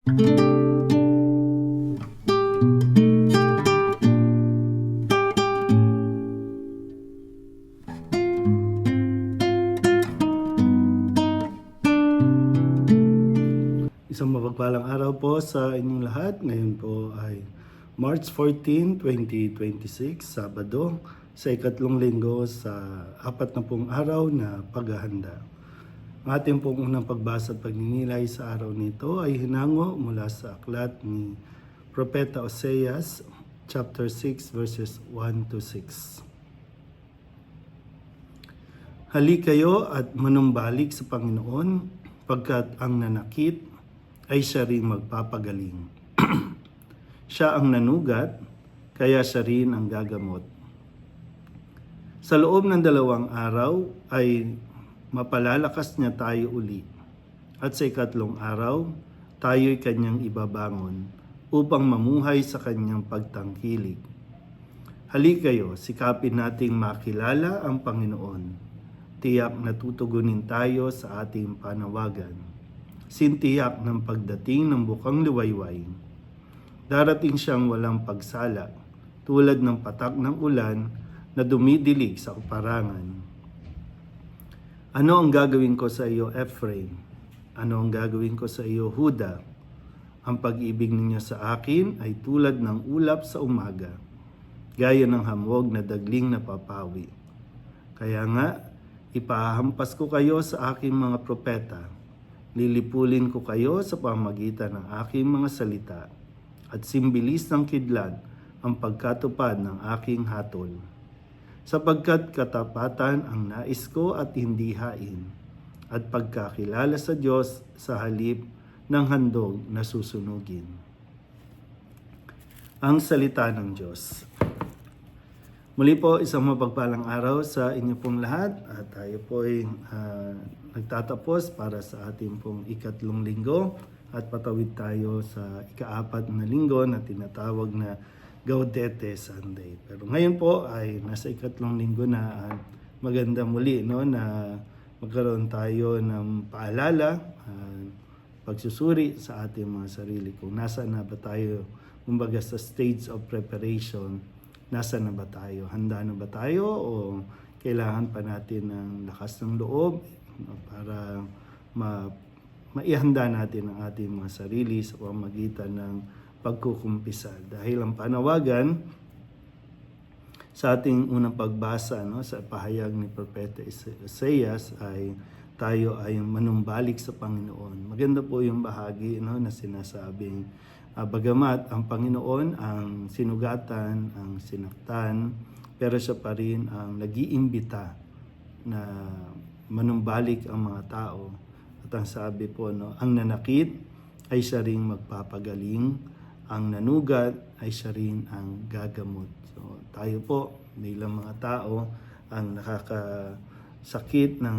Isang mapagpalang araw po sa inyong lahat. Ngayon po ay March 14, 2026, Sabado, sa ikatlong linggo sa 40 araw na paghahanda. Ang ating pong unang pagbasa at pagninilay sa araw nito ay hinango mula sa aklat ni Propeta Oseas, chapter 6, verses 1 to 6. Halik kayo at manumbalik sa Panginoon, pagkat ang nanakit ay siya rin magpapagaling. Siya ang nanugat, kaya siya rin ang gagamot. Sa loob ng 2 araw ay mapalalakas niya tayo uli. At sa ikatlong araw, tayo'y kanyang ibabangon upang mamuhay sa kanyang pagtangkilik. Halik kayo, sikapin nating makilala ang Panginoon. Tiyak na tutugunin tayo sa ating panawagan. Sintiyak ng pagdating ng bukang liwayway. Darating siyang walang pagsala, tulad ng patak ng ulan na dumidilig sa kaparangan. Ano ang gagawin ko sa iyo, Ephraim? Ano ang gagawin ko sa iyo, Huda? Ang pag-ibig ninyo sa akin ay tulad ng ulap sa umaga, gaya ng hamog na dagling na papawi. Kaya nga, ipahampas ko kayo sa aking mga propeta. Lilipulin ko kayo sa pamagitan ng aking mga salita at simbilis ng kidlat ang pagkatupad ng aking hatol. Sapagkat katapatan ang nais ko at hindi hain, at pagkakilala sa Diyos sa halip ng handog na susunugin. Ang salita ng Diyos. Muli po, isang mapagpalang araw sa inyo pong lahat at tayo po ay nagtatapos para sa ating pong ikatlong linggo at patawid tayo sa ika-4 na linggo na tinatawag na Gaudete Sunday. Pero ngayon po ay nasa ikatlong linggo na at maganda muli na magkaroon tayo ng paalala, pagsusuri sa ating mga sarili kung nasa na ba tayo, kumbaga sa stage of preparation. Nasa na ba tayo? Handa na ba tayo? O kailangan pa natin ng lakas ng loob para maihanda natin ang ating mga sarili sa pamamagitan ng pagkukumpisa. Dahil ang panawagan sa ating unang pagbasa sa pahayag ni Propeta Oseas ay tayo ay manumbalik sa Panginoon. Maganda po yung bahagi na sinasabing bagamat ang Panginoon ang sinugatan, ang sinaktan, pero siya pa rin ang nag-iimbita na manumbalik ang mga tao. At ang sabi po, ang nanakit ay siya rin magpapagaling, ang nanugat ay siya rin ang gagamot. So tayo po, bilang mga tao, ang nakakasakit ng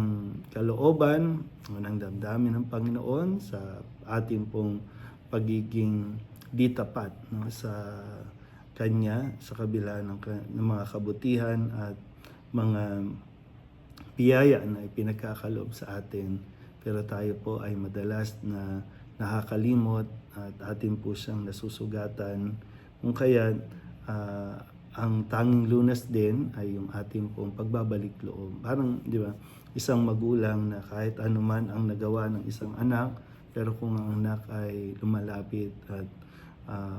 kalooban, ng damdamin ng Panginoon sa ating pong pagiging di tapat sa Kanya sa kabila ng mga kabutihan at mga biyaya na ipinagkakaloob sa atin. Pero tayo po ay madalas na nakakalimot at atin po siyang nasusugatan. Kung kaya ang tanging lunas din ay yung ating pong pagbabalik loob. Parang, di ba, isang magulang na kahit anuman ang nagawa ng isang anak, pero kung ang anak ay lumalapit at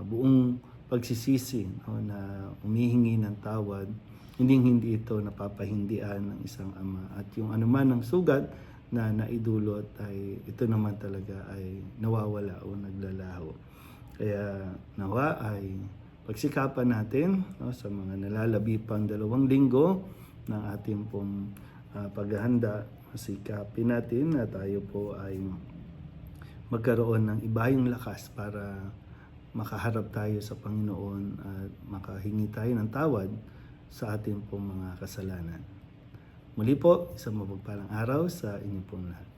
buong pagsisisi na humihingi ng tawad, hindi ito napapahindian ng isang ama. At yung anuman ng sugat na naidulot ay ito naman talaga ay nawawala o naglalaho. Kaya nawa ay pagsikapan natin sa mga nalalabi pang 2 linggo ng ating pong paghahanda. Sikapin natin na tayo po ay magkaroon ng ibayong lakas para makaharap tayo sa Panginoon at makahingi tayo ng tawad sa ating pong mga kasalanan. Muli po, isang mapagpalang araw sa inyong pong lahat.